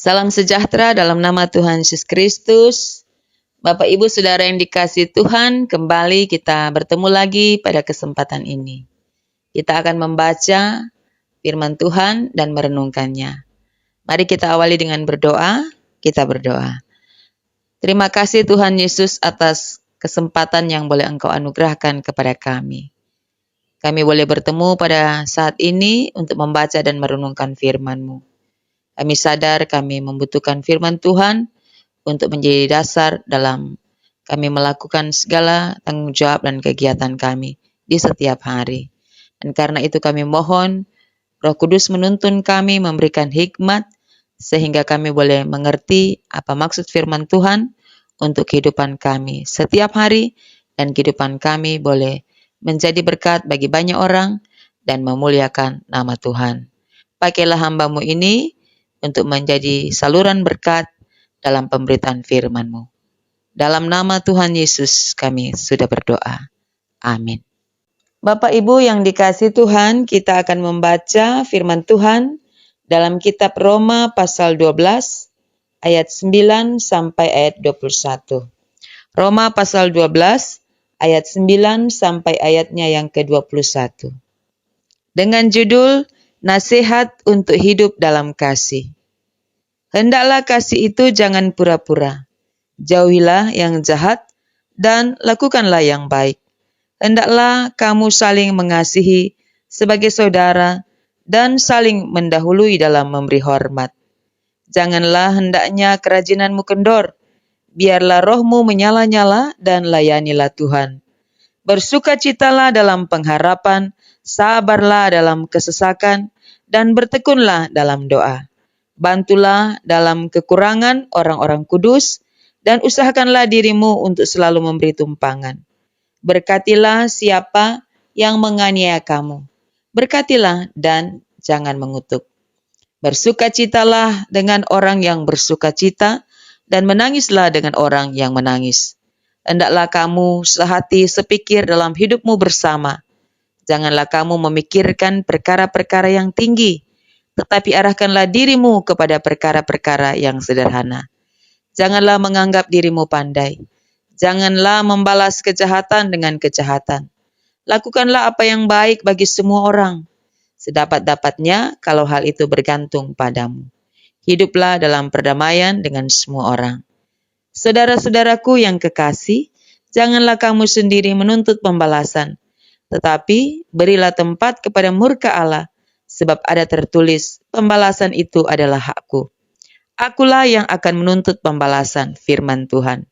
Salam sejahtera dalam nama Tuhan Yesus Kristus. Bapak Ibu Saudara yang dikasihi Tuhan, kembali kita bertemu lagi pada kesempatan ini. Kita akan membaca firman Tuhan dan merenungkannya. Mari kita awali dengan berdoa. Kita berdoa. Terima kasih Tuhan Yesus atas kesempatan yang boleh Engkau anugerahkan kepada kami. Kami boleh bertemu pada saat ini untuk membaca dan merenungkan firman-Mu. Kami sadar kami membutuhkan firman Tuhan untuk menjadi dasar dalam kami melakukan segala tanggung jawab dan kegiatan kami di setiap hari. Dan karena itu kami mohon Roh Kudus menuntun kami, memberikan hikmat, sehingga kami boleh mengerti apa maksud firman Tuhan untuk kehidupan kami setiap hari, dan kehidupan kami boleh menjadi berkat bagi banyak orang dan memuliakan nama Tuhan. Pakailah hamba-Mu ini untuk menjadi saluran berkat dalam pemberitaan firman-Mu. Dalam nama Tuhan Yesus kami sudah berdoa. Amin. Bapak Ibu yang dikasihi Tuhan, kita akan membaca firman Tuhan dalam kitab Roma pasal 12 ayat 9 sampai ayat 21. Roma pasal 12 ayat 9 sampai ayatnya yang ke-21. Dengan judul Nasihat untuk hidup dalam kasih. Hendaklah kasih itu jangan pura-pura. Jauhilah yang jahat dan lakukanlah yang baik. Hendaklah kamu saling mengasihi sebagai saudara dan saling mendahului dalam memberi hormat. Janganlah hendaknya kerajinanmu kendor. Biarlah rohmu menyala-nyala dan layanilah Tuhan. Bersukacitalah dalam pengharapan, sabarlah dalam kesesakan, dan bertekunlah dalam doa. Bantulah dalam kekurangan orang-orang kudus, dan usahakanlah dirimu untuk selalu memberi tumpangan. Berkatilah siapa yang menganiaya kamu. Berkatilah dan jangan mengutuk. Bersukacitalah dengan orang yang bersukacita, dan menangislah dengan orang yang menangis. Hendaklah kamu sehati sepikir dalam hidupmu bersama. Janganlah kamu memikirkan perkara-perkara yang tinggi, tetapi arahkanlah dirimu kepada perkara-perkara yang sederhana. Janganlah menganggap dirimu pandai. Janganlah membalas kejahatan dengan kejahatan. Lakukanlah apa yang baik bagi semua orang, sedapat-dapatnya kalau hal itu bergantung padamu. Hiduplah dalam perdamaian dengan semua orang. Saudara-saudaraku yang kekasih, janganlah kamu sendiri menuntut pembalasan, tetapi berilah tempat kepada murka Allah, sebab ada tertulis, pembalasan itu adalah hakku. Akulah yang akan menuntut pembalasan, firman Tuhan.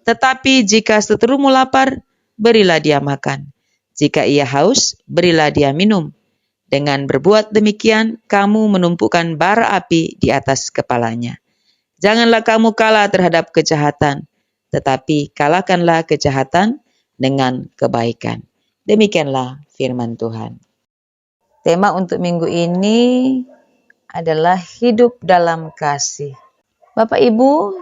Tetapi jika seterumu lapar, berilah dia makan. Jika ia haus, berilah dia minum. Dengan berbuat demikian, kamu menumpukan bara api di atas kepalanya. Janganlah kamu kalah terhadap kejahatan, tetapi kalahkanlah kejahatan dengan kebaikan. Demikianlah firman Tuhan. Tema untuk minggu ini adalah hidup dalam kasih. Bapak Ibu,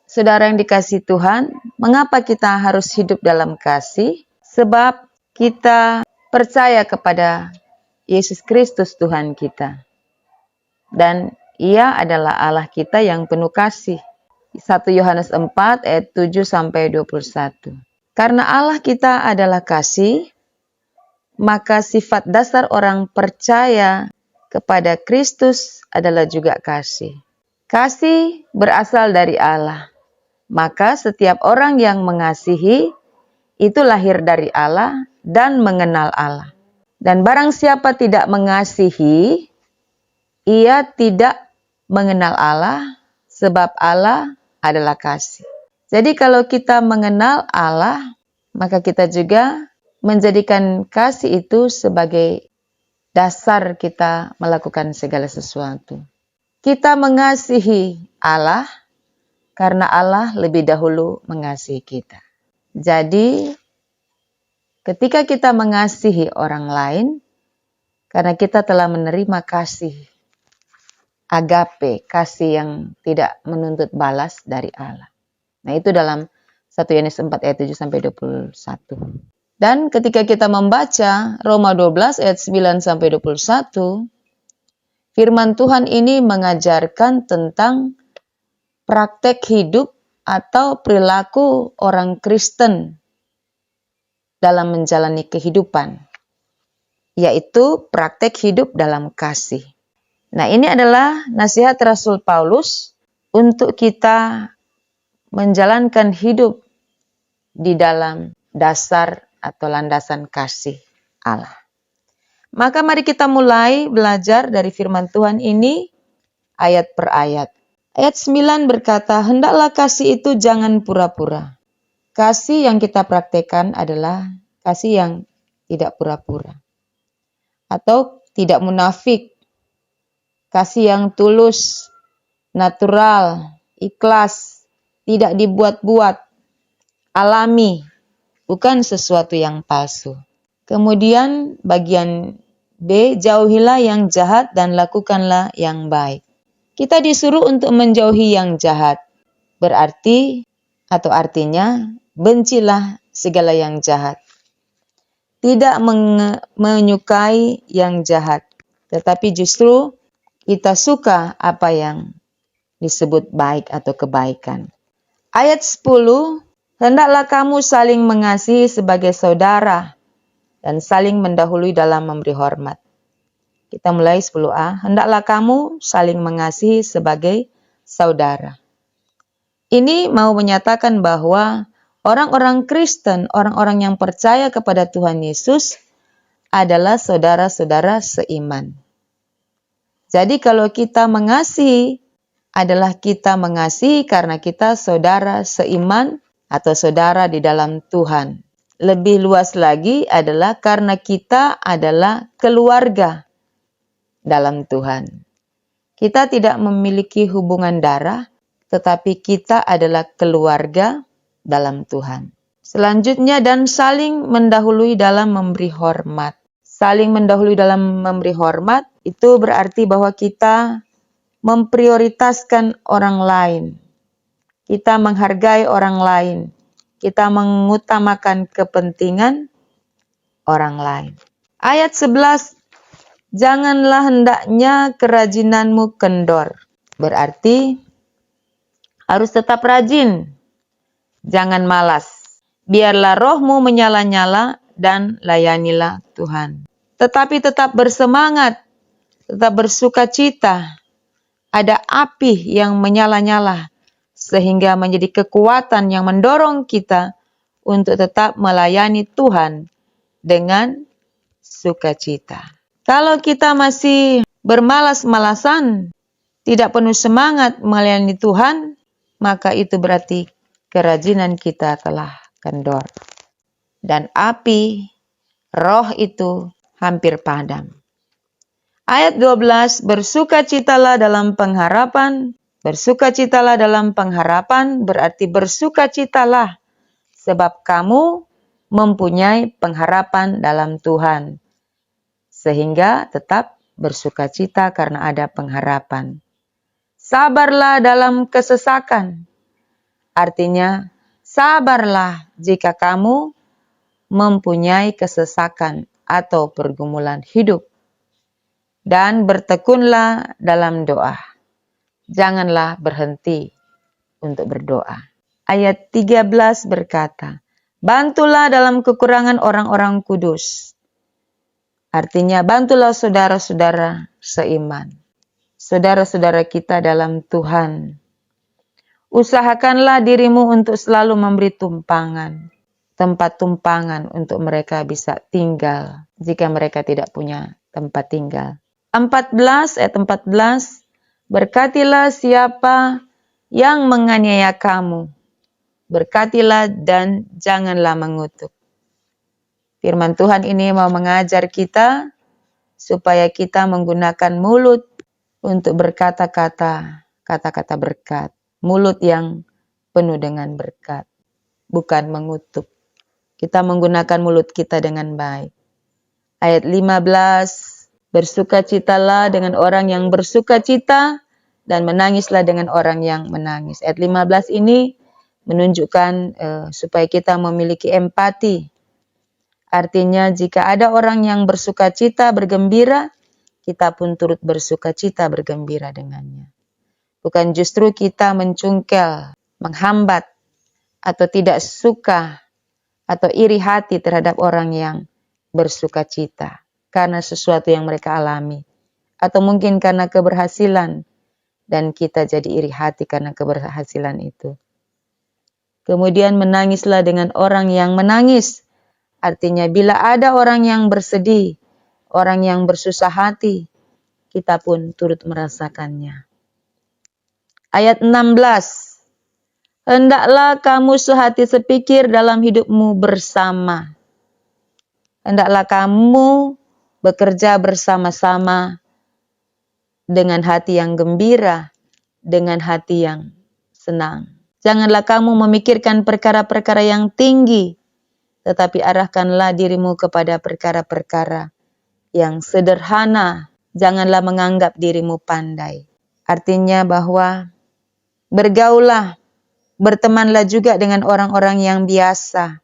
saudara yang dikasihi Tuhan, mengapa kita harus hidup dalam kasih? Sebab kita percaya kepada Yesus Kristus Tuhan kita. Dan Ia adalah Allah kita yang penuh kasih. 1 Yohanes 4 ayat 7 sampai 21. Karena Allah kita adalah kasih, maka sifat dasar orang percaya kepada Kristus adalah juga kasih. Kasih berasal dari Allah. Maka setiap orang yang mengasihi itu lahir dari Allah dan mengenal Allah. Dan barang siapa tidak mengasihi, ia tidak mengenal Allah, sebab Allah adalah kasih. Jadi kalau kita mengenal Allah, maka kita juga menjadikan kasih itu sebagai dasar kita melakukan segala sesuatu. Kita mengasihi Allah karena Allah lebih dahulu mengasihi kita. Jadi ketika kita mengasihi orang lain, karena kita telah menerima kasih agape, kasih yang tidak menuntut balas dari Allah. Nah itu dalam 1 Yohanes 4 ayat 7 sampai 21. Dan ketika kita membaca Roma 12 ayat 9 sampai 21, Firman Tuhan ini mengajarkan tentang praktek hidup atau perilaku orang Kristen dalam menjalani kehidupan, yaitu praktek hidup dalam kasih. Nah, ini adalah nasihat Rasul Paulus untuk kita menjalankan hidup di dalam dasar atau landasan kasih Allah. Maka mari kita mulai belajar dari firman Tuhan ini ayat per ayat. Ayat 9 berkata, hendaklah kasih itu jangan pura-pura. Kasih yang kita praktekkan adalah kasih yang tidak pura-pura. Atau tidak munafik. Kasih yang tulus, natural, ikhlas, tidak dibuat-buat, alami, bukan sesuatu yang palsu. Kemudian bagian B, jauhilah yang jahat dan lakukanlah yang baik. Kita disuruh untuk menjauhi yang jahat. Berarti atau artinya bencilah segala yang jahat. Tidak menyukai yang jahat, tetapi justru kita suka apa yang disebut baik atau kebaikan. Ayat 10, hendaklah kamu saling mengasihi sebagai saudara dan saling mendahului dalam memberi hormat. Kita mulai 10a, hendaklah kamu saling mengasihi sebagai saudara. Ini mau menyatakan bahwa orang-orang Kristen, orang-orang yang percaya kepada Tuhan Yesus adalah saudara-saudara seiman. Jadi kalau kita mengasihi, adalah kita mengasihi karena kita saudara seiman atau saudara di dalam Tuhan. Lebih luas lagi adalah karena kita adalah keluarga dalam Tuhan. Kita tidak memiliki hubungan darah, tetapi kita adalah keluarga dalam Tuhan. Selanjutnya, dan saling mendahului dalam memberi hormat. Saling mendahului dalam memberi hormat, itu berarti bahwa kita memprioritaskan orang lain. Kita menghargai orang lain. Kita mengutamakan kepentingan orang lain. Ayat 11, janganlah hendaknya kerajinanmu kendor. Berarti harus tetap rajin. Jangan malas. Biarlah rohmu menyala-nyala dan layanilah Tuhan. Tetapi tetap bersemangat, tetap bersuka cita. Ada api yang menyala-nyala sehingga menjadi kekuatan yang mendorong kita untuk tetap melayani Tuhan dengan sukacita. Kalau kita masih bermalas-malasan, tidak penuh semangat melayani Tuhan, maka itu berarti kerajinan kita telah kendor. Dan api roh itu hampir padam. Ayat 12, bersukacitalah dalam pengharapan. Bersukacitalah dalam pengharapan berarti bersukacitalah sebab kamu mempunyai pengharapan dalam Tuhan. Sehingga tetap bersukacita karena ada pengharapan. Sabarlah dalam kesesakan. Artinya, sabarlah jika kamu mempunyai kesesakan atau pergumulan hidup. Dan bertekunlah dalam doa. Janganlah berhenti untuk berdoa. Ayat 13 berkata, bantulah dalam kekurangan orang-orang kudus. Artinya, bantulah saudara-saudara seiman. Saudara-saudara kita dalam Tuhan. Usahakanlah dirimu untuk selalu memberi tumpangan. Tempat tumpangan untuk mereka bisa tinggal jika mereka tidak punya tempat tinggal. Ayat 14, berkatilah siapa yang menganiaya kamu. Berkatilah dan janganlah mengutuk. Firman Tuhan ini mau mengajar kita supaya kita menggunakan mulut untuk berkata-kata, kata-kata berkat. Mulut yang penuh dengan berkat, bukan mengutuk. Kita menggunakan mulut kita dengan baik. Ayat 15, bersukacitalah dengan orang yang bersukacita dan menangislah dengan orang yang menangis. Ayat 15 ini menunjukkan supaya kita memiliki empati. Artinya jika ada orang yang bersukacita, bergembira, kita pun turut bersukacita bergembira dengannya. Bukan justru kita mencungkel, menghambat, atau tidak suka, atau iri hati terhadap orang yang bersukacita karena sesuatu yang mereka alami. Atau mungkin karena keberhasilan, dan kita jadi iri hati karena keberhasilan itu. Kemudian menangislah dengan orang yang menangis. Artinya bila ada orang yang bersedih, orang yang bersusah hati, kita pun turut merasakannya. Ayat 16. Hendaklah kamu sehati sepikir dalam hidupmu bersama. Hendaklah kamu bekerja bersama-sama dengan hati yang gembira, dengan hati yang senang. Janganlah kamu memikirkan perkara-perkara yang tinggi, tetapi arahkanlah dirimu kepada perkara-perkara yang sederhana. Janganlah menganggap dirimu pandai. Artinya bahwa bergaullah, bertemanlah juga dengan orang-orang yang biasa,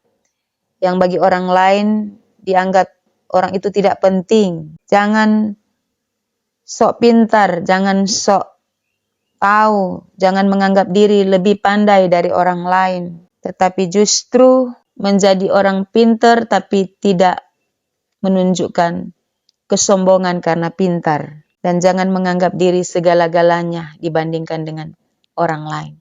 yang bagi orang lain dianggap orang itu tidak penting. Jangan sok pintar, jangan sok tahu, jangan menganggap diri lebih pandai dari orang lain. Tetapi justru menjadi orang pintar tapi tidak menunjukkan kesombongan karena pintar. Dan jangan menganggap diri segala-galanya dibandingkan dengan orang lain.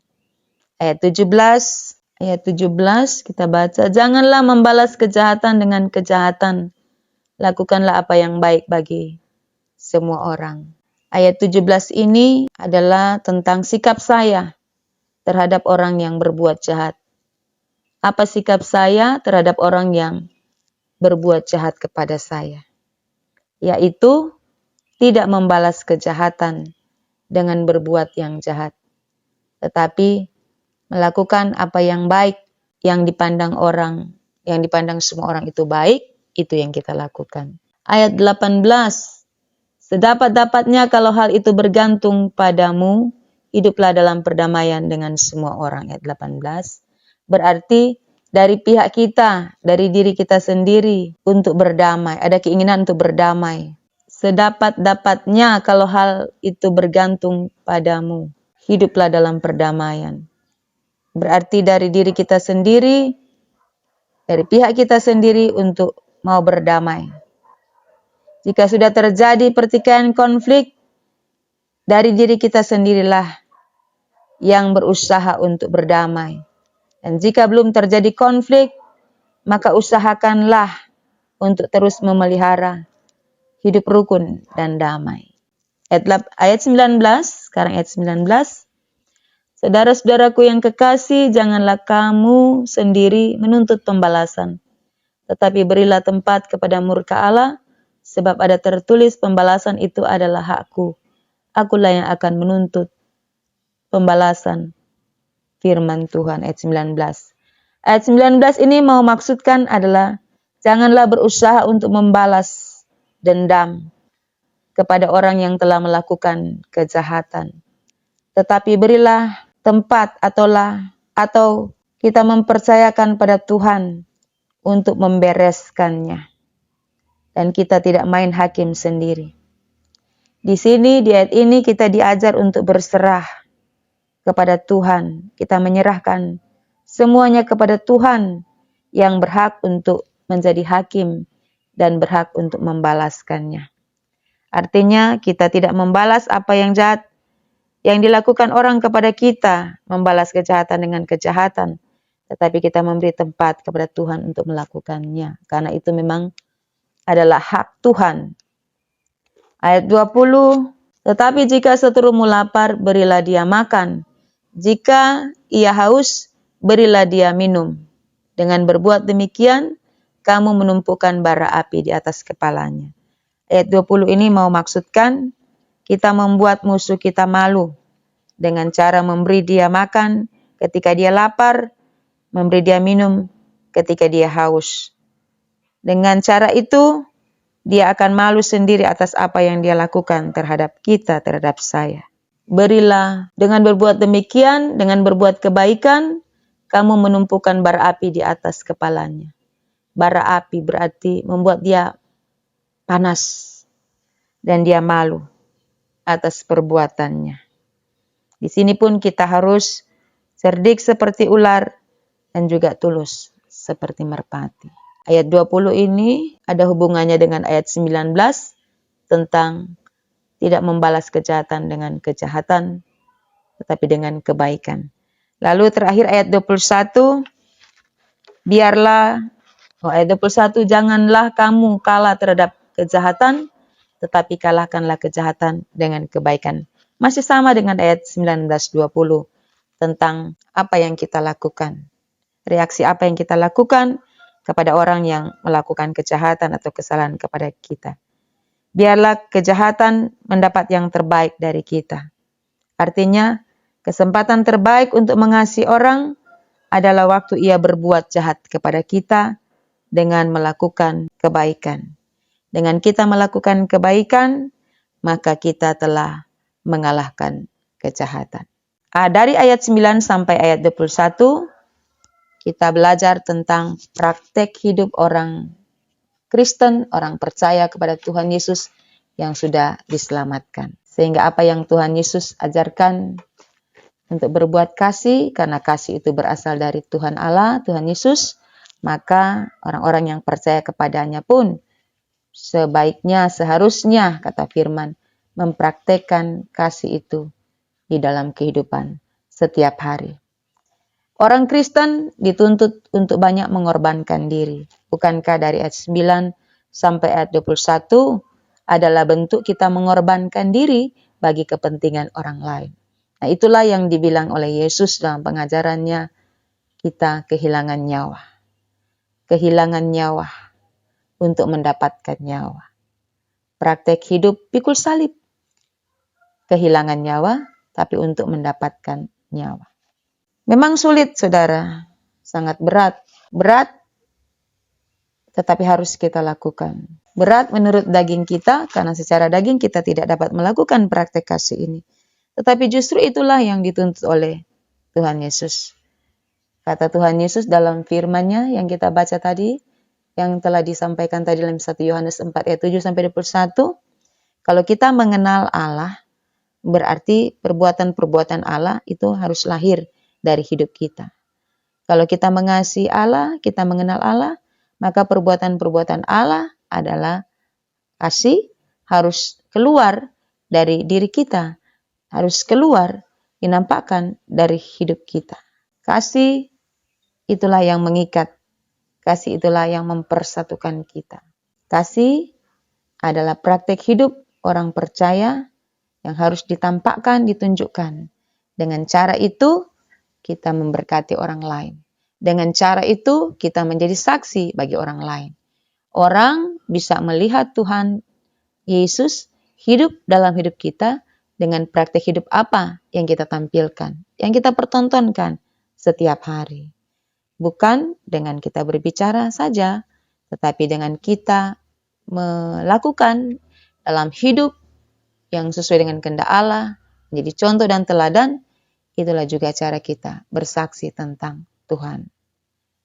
Ayat 17 kita baca, janganlah membalas kejahatan dengan kejahatan. Lakukanlah apa yang baik bagi semua orang. Ayat 17 ini adalah tentang sikap saya terhadap orang yang berbuat jahat. Apa sikap saya terhadap orang yang berbuat jahat kepada saya? Yaitu tidak membalas kejahatan dengan berbuat yang jahat, tetapi melakukan apa yang baik, yang dipandang orang, yang dipandang semua orang itu baik, itu yang kita lakukan. Ayat 18. Sedapat-dapatnya kalau hal itu bergantung padamu, hiduplah dalam perdamaian dengan semua orang. Ayat 18. Berarti dari pihak kita, dari diri kita sendiri untuk berdamai. Ada keinginan untuk berdamai. Sedapat-dapatnya kalau hal itu bergantung padamu, hiduplah dalam perdamaian. Berarti dari diri kita sendiri, dari pihak kita sendiri untuk mau berdamai. Jika sudah terjadi pertikaian konflik, dari diri kita sendirilah yang berusaha untuk berdamai. Dan jika belum terjadi konflik, maka usahakanlah untuk terus memelihara hidup rukun dan damai. Ayat 19, sekarang ayat 19. Saudara-saudaraku yang kekasih, janganlah kamu sendiri menuntut pembalasan, tetapi berilah tempat kepada murka Allah, sebab ada tertulis pembalasan itu adalah hakku. Akulah yang akan menuntut pembalasan. Firman Tuhan ayat 19. Ayat 19 ini mau maksudkan adalah janganlah berusaha untuk membalas dendam kepada orang yang telah melakukan kejahatan. Tetapi berilah tempat atau kita mempercayakan pada Tuhan untuk membereskannya. Dan kita tidak main hakim sendiri. Di sini, di ayat ini kita diajar untuk berserah kepada Tuhan. Kita menyerahkan semuanya kepada Tuhan yang berhak untuk menjadi hakim dan berhak untuk membalaskannya. Artinya kita tidak membalas apa yang jahat yang dilakukan orang kepada kita, membalas kejahatan dengan kejahatan. Tetapi kita memberi tempat kepada Tuhan untuk melakukannya. Karena itu memang adalah hak Tuhan. Ayat 20, tetapi jika seterumu lapar, berilah dia makan. Jika ia haus, berilah dia minum. Dengan berbuat demikian, kamu menumpukan bara api di atas kepalanya. Ayat 20 ini mau maksudkan, kita membuat musuh kita malu. Dengan cara memberi dia makan ketika dia lapar, memberi dia minum ketika dia haus. Dengan cara itu, dia akan malu sendiri atas apa yang dia lakukan terhadap kita, terhadap saya. Berilah, dengan berbuat demikian, dengan berbuat kebaikan, kamu menumpukan bara api di atas kepalanya. Bara api berarti membuat dia panas. dan dia malu atas perbuatannya. Di sini pun kita harus cerdik seperti ular dan juga tulus seperti merpati. Ayat 20 ini ada hubungannya dengan ayat 19 tentang tidak membalas kejahatan dengan kejahatan, tetapi dengan kebaikan. Lalu terakhir ayat 21, ayat 21, janganlah kamu kalah terhadap kejahatan, tetapi kalahkanlah kejahatan dengan kebaikan. Masih sama dengan ayat 19-20 tentang apa yang kita lakukan. Reaksi apa yang kita lakukan kepada orang yang melakukan kejahatan atau kesalahan kepada kita. Biarlah kejahatan mendapat yang terbaik dari kita. Artinya, kesempatan terbaik untuk mengasihi orang adalah waktu ia berbuat jahat kepada kita dengan melakukan kebaikan. Dengan kita melakukan kebaikan, maka kita telah mengalahkan kejahatan. Dari ayat 9 sampai ayat 21, kita belajar tentang praktek hidup orang Kristen, orang percaya kepada Tuhan Yesus yang sudah diselamatkan. Sehingga apa yang Tuhan Yesus ajarkan untuk berbuat kasih, karena kasih itu berasal dari Tuhan Allah, Tuhan Yesus, maka orang-orang yang percaya kepadanya pun sebaiknya, seharusnya, kata firman, mempraktekkan kasih itu di dalam kehidupan setiap hari. Orang Kristen dituntut untuk banyak mengorbankan diri. Bukankah dari ayat 9 sampai ayat 21 adalah bentuk kita mengorbankan diri bagi kepentingan orang lain. Nah, itulah yang dibilang oleh Yesus dalam pengajarannya, kita kehilangan nyawa. Kehilangan nyawa untuk mendapatkan nyawa. Praktek hidup pikul salib. Kehilangan nyawa, tapi untuk mendapatkan nyawa. Memang sulit, saudara. Sangat berat. Berat, tetapi harus kita lakukan. Berat menurut daging kita, karena secara daging kita tidak dapat melakukan praktek kasih ini. Tetapi justru itulah yang dituntut oleh Tuhan Yesus. Kata Tuhan Yesus dalam firman-Nya yang kita baca tadi, yang telah disampaikan tadi dalam 1 Yohanes 4 ayat 7 sampai 21, kalau kita mengenal Allah, berarti perbuatan-perbuatan Allah itu harus lahir dari hidup kita. Kalau kita mengasihi Allah, kita mengenal Allah, maka perbuatan-perbuatan Allah adalah kasih harus keluar dari diri kita, harus keluar dinampakkan dari hidup kita. Kasih itulah yang mengikat, kasih itulah yang mempersatukan kita. Kasih adalah praktek hidup orang percaya yang harus ditampakkan, ditunjukkan. Dengan cara itu, kita memberkati orang lain. Dengan cara itu, kita menjadi saksi bagi orang lain. Orang bisa melihat Tuhan Yesus hidup dalam hidup kita dengan praktek hidup apa yang kita tampilkan, yang kita pertontonkan setiap hari. Bukan dengan kita berbicara saja, tetapi dengan kita melakukan dalam hidup yang sesuai dengan kehendak Allah, menjadi contoh dan teladan. Itulah juga cara kita bersaksi tentang Tuhan.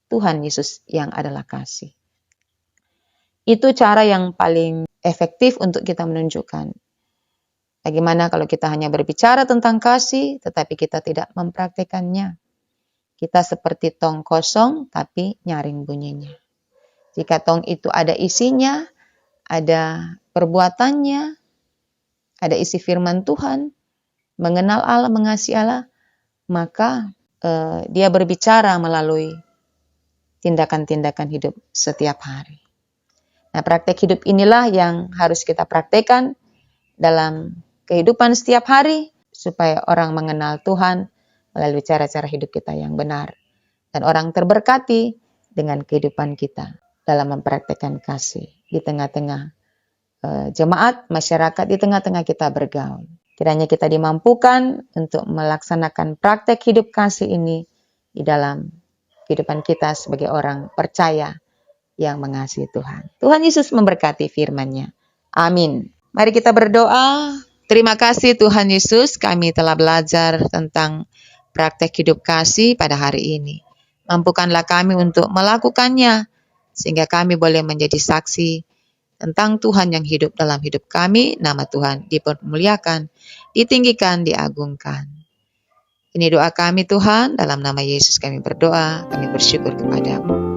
Tuhan Yesus yang adalah kasih. Itu cara yang paling efektif untuk kita menunjukkan. Bagaimana kalau kita hanya berbicara tentang kasih, tetapi kita tidak mempraktekannya. Kita seperti tong kosong, tapi nyaring bunyinya. Jika tong itu ada isinya, ada perbuatannya, ada isi firman Tuhan, mengenal Allah, mengasihi Allah, maka dia berbicara melalui tindakan-tindakan hidup setiap hari. Nah, praktek hidup inilah yang harus kita praktekkan dalam kehidupan setiap hari, supaya orang mengenal Tuhan melalui cara-cara hidup kita yang benar. Dan orang terberkati dengan kehidupan kita dalam mempraktekkan kasih di tengah-tengah jemaat, masyarakat, di tengah-tengah kita bergaul. Kiranya kita dimampukan untuk melaksanakan praktek hidup kasih ini di dalam kehidupan kita sebagai orang percaya yang mengasihi Tuhan. Tuhan Yesus memberkati firman-Nya. Amin. Mari kita berdoa. Terima kasih Tuhan Yesus, kami telah belajar tentang praktek hidup kasih pada hari ini. Mampukanlah kami untuk melakukannya, sehingga kami boleh menjadi saksi tentang Tuhan yang hidup dalam hidup kami. Nama Tuhan dipermuliakan, ditinggikan, diagungkan. Ini doa kami Tuhan, dalam nama Yesus kami berdoa, kami bersyukur kepadamu.